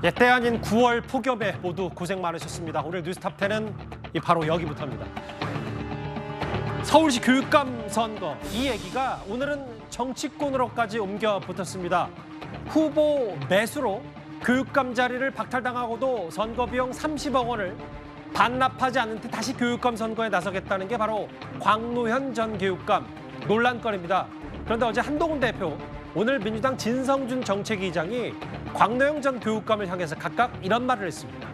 예, 때 아닌 9월 폭염에 모두 고생 많으셨습니다. 오늘 뉴스탑10은 바로 여기부터입니다. 서울시 교육감 선거, 이 얘기가 오늘은 정치권으로까지 옮겨 붙었습니다. 후보 매수로 교육감 자리를 박탈당하고도 선거 비용 30억 원을 반납하지 않은 채 다시 교육감 선거에 나서겠다는 게 바로 광노현 전 교육감 논란거리입니다. 그런데 어제 한동훈 대표, 오늘 민주당 진성준 정책위의장이 광노현 전 교육감을 향해서 각각 이런 말을 했습니다.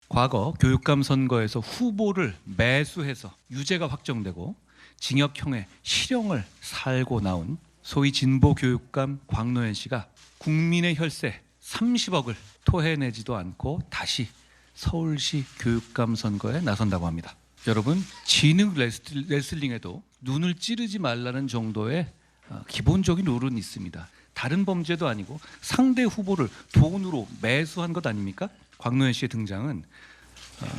과거 교육감 선거에서 후보를 매수해서 유죄가 확정되고 징역형의 실형을 살고 나온 소위 진보 교육감 광노현 씨가 국민의 혈세 30억을 토해내지도 않고 다시 서울시 교육감 선거에 나선다고 합니다. 여러분, 지능 레슬링에도 눈을 찌르지 말라는 정도의 기본적인 룰은 있습니다. 다른 범죄도 아니고 상대 후보를 돈으로 매수한 것 아닙니까? 광노현 씨의 등장은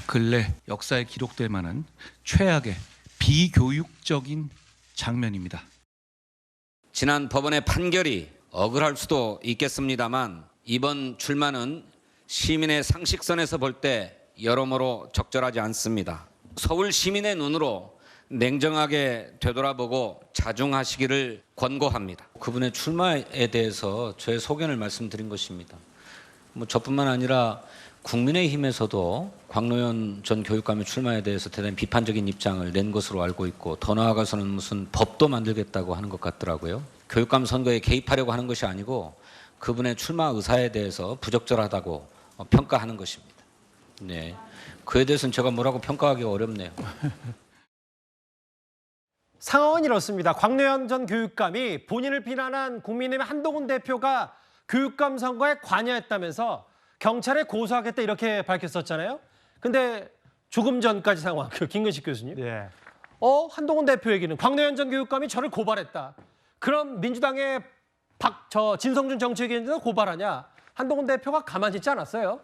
근래 역사에 기록될 만한 최악의 비교육적인 장면입니다. 지난 법원의 판결이 억울할 수도 있겠습니다만 이번 출마는 시민의 상식선에서 볼 때 여러모로 적절하지 않습니다. 서울 시민의 눈으로 냉정하게 되돌아보고 자중하시기를 권고합니다. 그분의 출마에 대해서 저의 소견을 말씀드린 것입니다. 저뿐만 아니라 국민의힘에서도 광노현 전 교육감의 출마에 대해서 대단히 비판적인 입장을 낸 것으로 알고 있고, 더 나아가서는 무슨 법도 만들겠다고 하는 것 같더라고요. 교육감 선거에 개입하려고 하는 것이 아니고 그분의 출마 의사에 대해서 부적절하다고 평가하는 것입니다. 네, 그에 대해서는 제가 뭐라고 평가하기가 어렵네요. 상황은 이렇습니다. 광노현 전 교육감이 본인을 비난한 국민의힘 한동훈 대표가 교육감 선거에 관여했다면서 경찰에 고소하겠다 이렇게 밝혔었잖아요. 근데 조금 전까지 상황, 김근식 교수님. 네. 한동훈 대표 얘기는 광노현 전 교육감이 저를 고발했다. 그럼 민주당의 진성준 정책위원장도 고발하냐? 한동훈 대표가 가만히 있지 않았어요.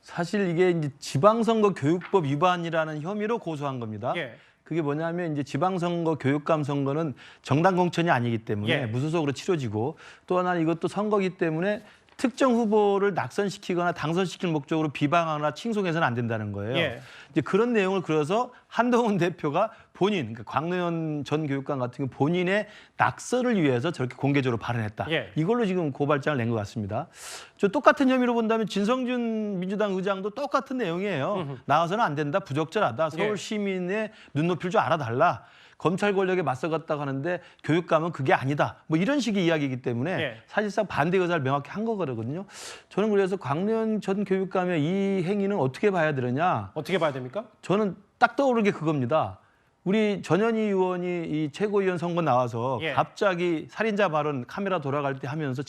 사실 이게 이제 지방선거 교육법 위반이라는 혐의로 고소한 겁니다. 예. 그게 뭐냐면 이제 지방선거 교육감 선거는 정당 공천이 아니기 때문에 예. 무소속으로 치러지고, 또 하나 이것도 선거기 때문에 특정 후보를 낙선시키거나 당선시킬 목적으로 비방하거나 칭송해서는 안 된다는 거예요. 예. 이제 그런 내용을 그려서 한동훈 대표가 본인, 그러니까 광노현 전 교육감 같은 경우 본인의 낙선을 위해서 저렇게 공개적으로 발언했다. 예. 이걸로 지금 고발장을 낸 것 같습니다. 저 똑같은 혐의로 본다면 진성준 민주당 의장도 똑같은 내용이에요. 나와서는 안 된다, 부적절하다, 서울 예. 시민의 눈높이를 좀 알아달라. 검찰 권력에 맞서갔다고 하는데 교육감은 그게 아니다. 뭐 이런 식의 이야기이기 때문에 예. 사실상 반대 의사를 명확히 한 거거든요. 저는 그래서 광노현 전 교육감의 이 행위는 어떻게 봐야 되느냐. 어떻게 봐야 됩니까? 저는 딱 떠오르는 게 그겁니다. 우리 전현희 의원이 이 최고위원 선거 나와서 예. 갑자기 살인자 발언 카메라 돌아갈 때 하면서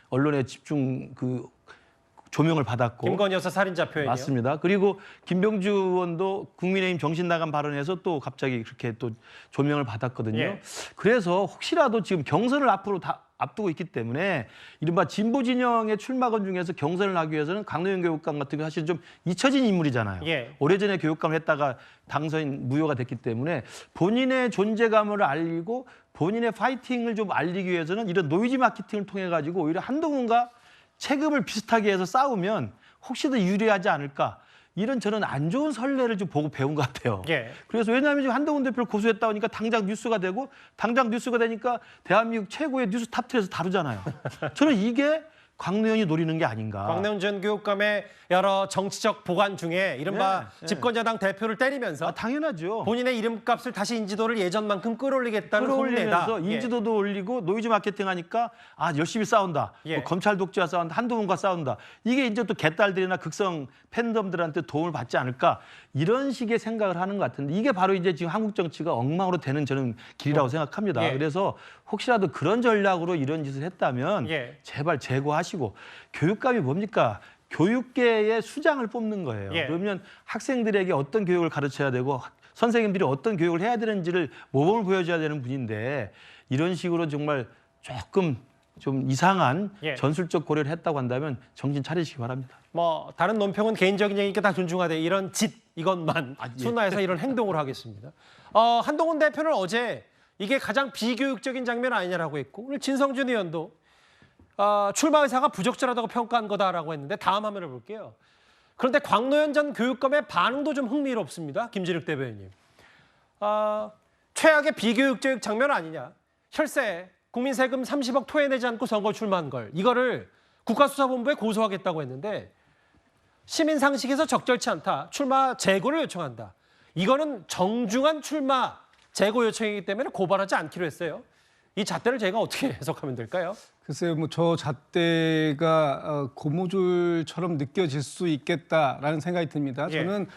언론에 집중 조명을 받았고. 김건희 여사 살인자 표현이요. 맞습니다. 그리고 김병주 의원도 국민의힘 정신 나간 발언에서 또 갑자기 그렇게 또 조명을 받았거든요. 예. 그래서 혹시라도 지금 경선을 앞으로 다 앞두고 있기 때문에 이른바 진보 진영의 출마건 중에서 경선을 하기 위해서는 광노현 교육감 같은 경우 사실 좀 잊혀진 인물이잖아요. 예. 오래전에 교육감을 했다가 당선 무효가 됐기 때문에 본인의 존재감을 알리고 본인의 파이팅을 좀 알리기 위해서는 이런 노이즈 마케팅을 통해 가지고 오히려 한동훈과 체급을 비슷하게 해서 싸우면 혹시 더 유리하지 않을까, 이런 저는 안 좋은 선례를 좀 보고 배운 것 같아요. 예. 그래서 왜냐하면 지금 한동훈 대표를 고소했다 보니까 당장 뉴스가 되고, 당장 뉴스가 되니까 대한민국 최고의 뉴스 탑10에서 다루잖아요. 저는 이게 광노현이 노리는 게 아닌가. 광노현 전 교육감의 여러 정치적 보관 중에 이른바 네, 네. 집권여당 대표를 때리면서 당연하죠. 본인의 이름값을 다시 인지도를 예전만큼 끌어올리겠다는 끌어올리면서 혼내다. 인지도도 올리고 노이즈 마케팅 하니까 열심히 싸운다. 예. 뭐 검찰 독재와 싸운다. 한동훈과 싸운다. 이게 이제 또 개딸들이나 극성 팬덤들한테 도움을 받지 않을까, 이런 식의 생각을 하는 것 같은데, 이게 바로 이제 지금 한국 정치가 엉망으로 되는 저는 길이라고 생각합니다. 예. 그래서 혹시라도 그런 전략으로 이런 짓을 했다면 예. 제발 제거하시고, 교육감이 뭡니까? 교육계의 수장을 뽑는 거예요. 예. 그러면 학생들에게 어떤 교육을 가르쳐야 되고 선생님들이 어떤 교육을 해야 되는지를 모범을 보여줘야 되는 분인데, 이런 식으로 정말 조금 좀 이상한 예. 전술적 고려를 했다고 한다면 정신 차리시기 바랍니다. 다른 논평은 개인적인 얘기니까 다 존중하되 이런 이것만 예. 순화해서 이런 행동을 하겠습니다. 한동훈 대표는 어제 이게 가장 비교육적인 장면 아니냐라고 했고, 오늘 진성준 의원도 출마 의사가 부적절하다고 평가한 거다라고 했는데 다음 화면을 볼게요. 그런데 광노현 전 교육감의 반응도 좀 흥미롭습니다. 김진욱 대변인님. 최악의 비교육적 장면 아니냐. 혈세, 국민 세금 30억 토해내지 않고 선거 출마한 걸. 이거를 국가수사본부에 고소하겠다고 했는데 시민 상식에서 적절치 않다. 출마 재고를 요청한다. 이거는 정중한 출마 재고 요청이기 때문에 고발하지 않기로 했어요. 이 잣대를 저희가 어떻게 해석하면 될까요? 글쎄요, 뭐 저 잣대가 고무줄처럼 느껴질 수 있겠다라는 생각이 듭니다. 예. 저는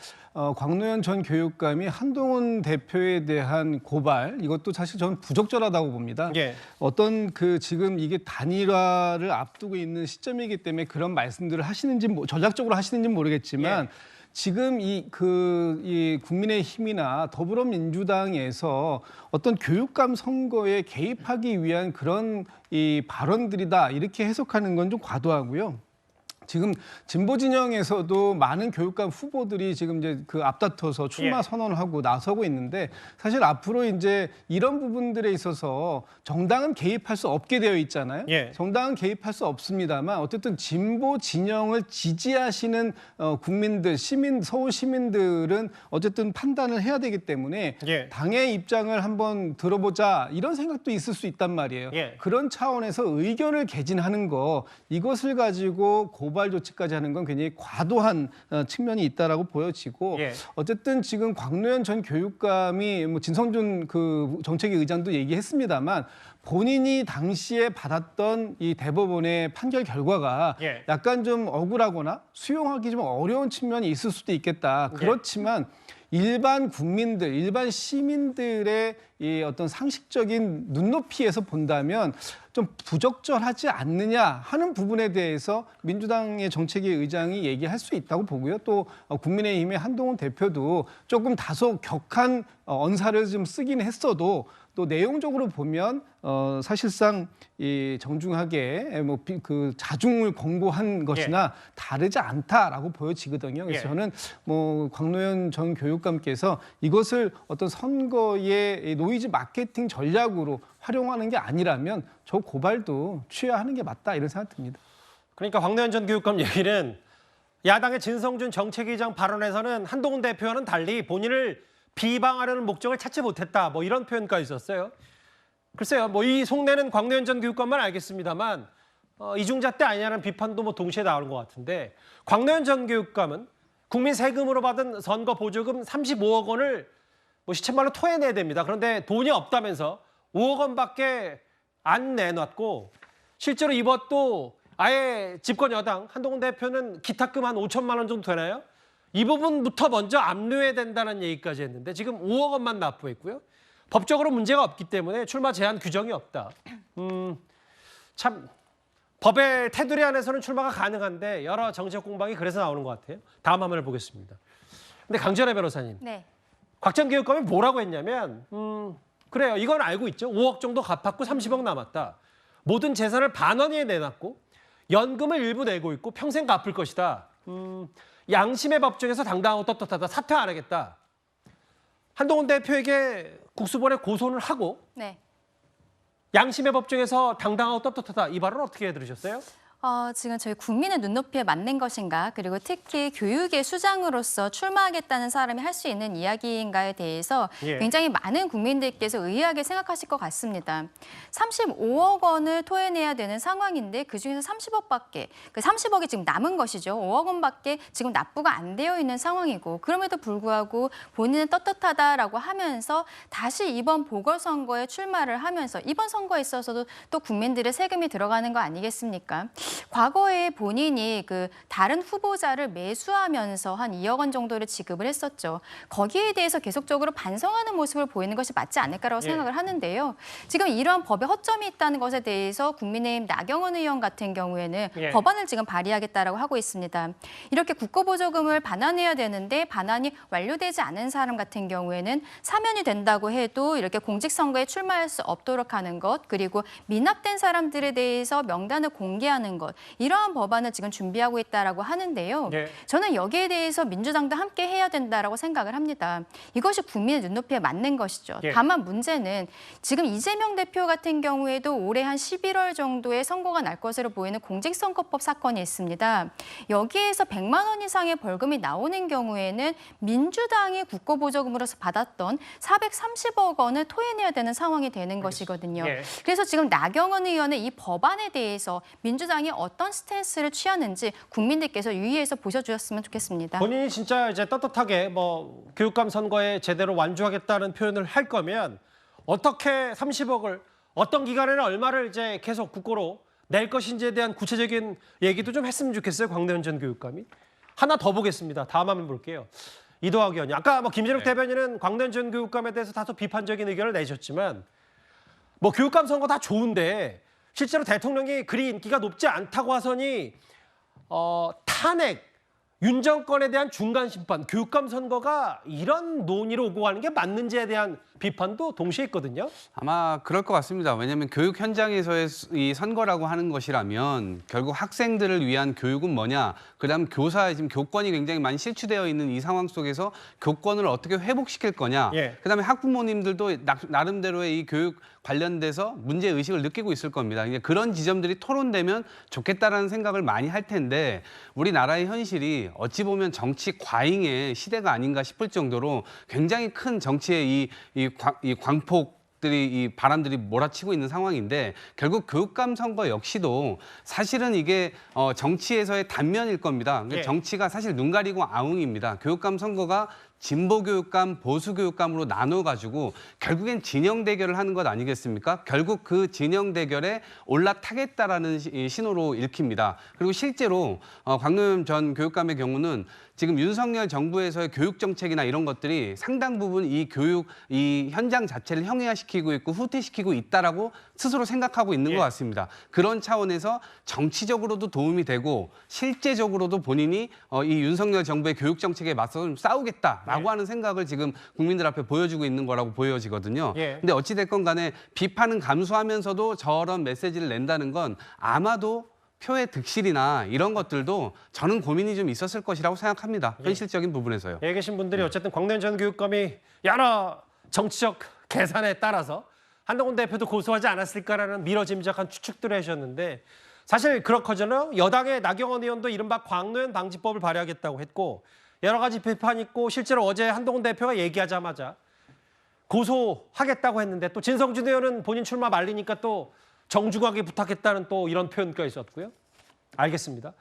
광노현 전 교육감이 한동훈 대표에 대한 고발 이것도 사실 저는 부적절하다고 봅니다. 예. 어떤 지금 이게 단일화를 앞두고 있는 시점이기 때문에 그런 말씀들을 하시는지 전략적으로 하시는지 모르겠지만. 예. 지금 이 국민의힘이나 더불어민주당에서 어떤 교육감 선거에 개입하기 위한 그런 이 발언들이다 이렇게 해석하는 건 좀 과도하고요. 지금 진보 진영에서도 많은 교육감 후보들이 지금 이제 앞다퉈서 출마 선언하고 나서고 있는데 사실 앞으로 이제 이런 부분들에 있어서 정당은 개입할 수 없게 되어 있잖아요. 예. 정당은 개입할 수 없습니다만 어쨌든 진보 진영을 지지하시는 국민들, 서울 시민들은 어쨌든 판단을 해야 되기 때문에 예. 당의 입장을 한번 들어보자 이런 생각도 있을 수 있단 말이에요. 예. 그런 차원에서 의견을 개진하는 거 이것을 가지고 고발 조치까지 하는 건 굉장히 과도한 측면이 있다라고 보여지고 예. 어쨌든 지금 광노현 전 교육감이 진성준 정책위 의장도 얘기했습니다만 본인이 당시에 받았던 이 대법원의 판결 결과가 예. 약간 좀 억울하거나 수용하기 좀 어려운 측면이 있을 수도 있겠다. 그렇지만 일반 국민들, 일반 시민들의 이 어떤 상식적인 눈높이에서 본다면 좀 부적절하지 않느냐 하는 부분에 대해서 민주당의 정책위 의장이 얘기할 수 있다고 보고요. 또 국민의힘의 한동훈 대표도 조금 다소 격한 언사를 좀 쓰긴 했어도 또 내용적으로 보면 사실상 이 정중하게 자중을 권고한 것이나 다르지 않다라고 보여지거든요. 그래서 예. 저는 광노현 전 교육감께서 이것을 어떤 선거의 노이즈 마케팅 전략으로 활용하는 게 아니라면 저 고발도 취하하는 게 맞다 이런 생각 듭니다. 그러니까 광노현 전 교육감 얘기는 야당의 진성준 정책위장 발언에서는 한동훈 대표와는 달리 본인을 비방하려는 목적을 찾지 못했다. 이런 표현까지 있었어요. 글쎄요. 이 속내는 광노현 전 교육감만 알겠습니다만 이중잣대 아니냐는 비판도 동시에 나오는 것 같은데 광노현 전 교육감은 국민 세금으로 받은 선거 보조금 35억 원을 시쳇말로 토해내야 됩니다. 그런데 돈이 없다면서 5억 원밖에 안 내놨고 실제로 이것도 아예 집권 여당 한동훈 대표는 기탁금 한 5천만 원 정도 되나요? 이 부분부터 먼저 압류해야 된다는 얘기까지 했는데 지금 5억 원만 납부했고요. 법적으로 문제가 없기 때문에 출마 제한 규정이 없다. 참 법의 테두리 안에서는 출마가 가능한데 여러 정책 공방이 그래서 나오는 것 같아요. 다음 화면을 보겠습니다. 근데 강전혜 변호사님, 네. 곽 전 교육감이 뭐라고 했냐면 그래요. 이건 알고 있죠. 5억 정도 갚았고 30억 남았다. 모든 재산을 반환위에 내놨고 연금을 일부 내고 있고 평생 갚을 것이다. 양심의 법정에서 당당하고 떳떳하다. 사퇴 안 하겠다. 한동훈 대표에게 국수본에 고소를 하고 네. 양심의 법정에서 당당하고 떳떳하다. 이 발언 어떻게 들으셨어요? 지금 저희 국민의 눈높이에 맞는 것인가, 그리고 특히 교육의 수장으로서 출마하겠다는 사람이 할 수 있는 이야기인가에 대해서 예. 굉장히 많은 국민들께서 의아하게 생각하실 것 같습니다. 35억 원을 토해내야 되는 상황인데 그중에서 30억밖에, 그 30억이 지금 남은 것이죠. 5억 원밖에 지금 납부가 안 되어 있는 상황이고, 그럼에도 불구하고 본인은 떳떳하다라고 하면서 다시 이번 보궐선거에 출마를 하면서 이번 선거에 있어서도 또 국민들의 세금이 들어가는 거 아니겠습니까? 과거에 본인이 다른 후보자를 매수하면서 한 2억 원 정도를 지급을 했었죠. 거기에 대해서 계속적으로 반성하는 모습을 보이는 것이 맞지 않을까라고 생각을 하는데요. 지금 이러한 법에 허점이 있다는 것에 대해서 국민의힘 나경원 의원 같은 경우에는 법안을 지금 발의하겠다라고 하고 있습니다. 이렇게 국고보조금을 반환해야 되는데 반환이 완료되지 않은 사람 같은 경우에는 사면이 된다고 해도 이렇게 공직선거에 출마할 수 없도록 하는 것, 그리고 미납된 사람들에 대해서 명단을 공개하는 보호하는 것 이러한 법안을 지금 준비하고 있다라고 하는데요. 예. 저는 여기에 대해서 민주당도 함께 해야 된다라고 생각을 합니다. 이것이 국민의 눈높이에 맞는 것이죠. 예. 다만 문제는 지금 이재명 대표 같은 경우에도 올해 한 11월 정도에 선고가 날 것으로 보이는 공직선거법 사건이 있습니다. 여기에서 100만 원 이상의 벌금이 나오는 경우에는 민주당이 국고보조금으로서 받았던 430억 원을 토해내야 되는 상황이 되는 것이거든요. 예. 그래서 지금 나경원 의원의 이 법안에 대해서 민주당이 어떤 스탠스를 취하는지 국민들께서 유의해서 보셔주셨으면 좋겠습니다. 본인이 진짜 이제 떳떳하게 뭐 교육감 선거에 제대로 완주하겠다는 표현을 할 거면 어떻게 30억을 어떤 기간에는 얼마를 이제 계속 국고로 낼 것인지에 대한 구체적인 얘기도 좀 했으면 좋겠어요. 광대현 전 교육감이. 하나 더 보겠습니다. 다음 화면 볼게요. 이도학 의원이 아까 뭐 김진욱 대변인은 광대현 전 교육감에 대해서 다소 비판적인 의견을 내셨지만 뭐 교육감 선거 다 좋은데 실제로 대통령이 그리 인기가 높지 않다고 하서니 탄핵, 윤 정권에 대한 중간 심판, 교육감 선거가 이런 논의로 오고 가는 게 맞는지에 대한 비판도 동시에 있거든요. 아마 그럴 것 같습니다. 왜냐하면 교육 현장에서의 이 선거라고 하는 것이라면 결국 학생들을 위한 교육은 뭐냐, 그다음 교사의 지금 교권이 굉장히 많이 실추되어 있는 이 상황 속에서 교권을 어떻게 회복시킬 거냐, 예. 그다음에 학부모님들도 나름대로의 이 교육 관련돼서 문제 의식을 느끼고 있을 겁니다. 이제 그런 지점들이 토론되면 좋겠다라는 생각을 많이 할 텐데 우리나라의 현실이 어찌 보면 정치 과잉의 시대가 아닌가 싶을 정도로 굉장히 큰 정치의 이 광폭들이 이 바람들이 몰아치고 있는 상황인데 결국 교육감 선거 역시도 사실은 이게 정치에서의 단면일 겁니다. 예. 정치가 사실 눈 가리고 아웅입니다. 교육감 선거가 진보 교육감, 보수 교육감으로 나눠가지고 결국엔 진영 대결을 하는 것 아니겠습니까? 결국 그 진영 대결에 올라타겠다라는 신호로 읽힙니다. 그리고 실제로 광노현 전 교육감의 경우는 지금 윤석열 정부에서의 교육 정책이나 이런 것들이 상당 부분 이 현장 자체를 형해화시키고 있고 후퇴시키고 있다라고 스스로 생각하고 있는 것 같습니다. 그런 차원에서 정치적으로도 도움이 되고 실제적으로도 본인이 이 윤석열 정부의 교육 정책에 맞서 좀 싸우겠다라고 하는 생각을 지금 국민들 앞에 보여주고 있는 거라고 보여지거든요. 근데 어찌 됐건 간에 비판은 감수하면서도 저런 메시지를 낸다는 건 아마도 표의 득실이나 이런 것들도 저는 고민이 좀 있었을 것이라고 생각합니다. 현실적인 부분에서요. 여기 계신 분들이 어쨌든 광대현 전 교육감이 여러 정치적 계산에 따라서 한동훈 대표도 고소하지 않았을까라는 미뤄짐작한 추측들을 하셨는데 사실 그렇거든요. 여당의 나경원 의원도 이른바 광노현 방지법을 발의하겠다고 했고 여러 가지 비판이 있고 실제로 어제 한동훈 대표가 얘기하자마자 고소하겠다고 했는데 또 진성준 의원은 본인 출마 말리니까 또 정중하게 부탁했다는 또 이런 표현가 있었고요. 알겠습니다.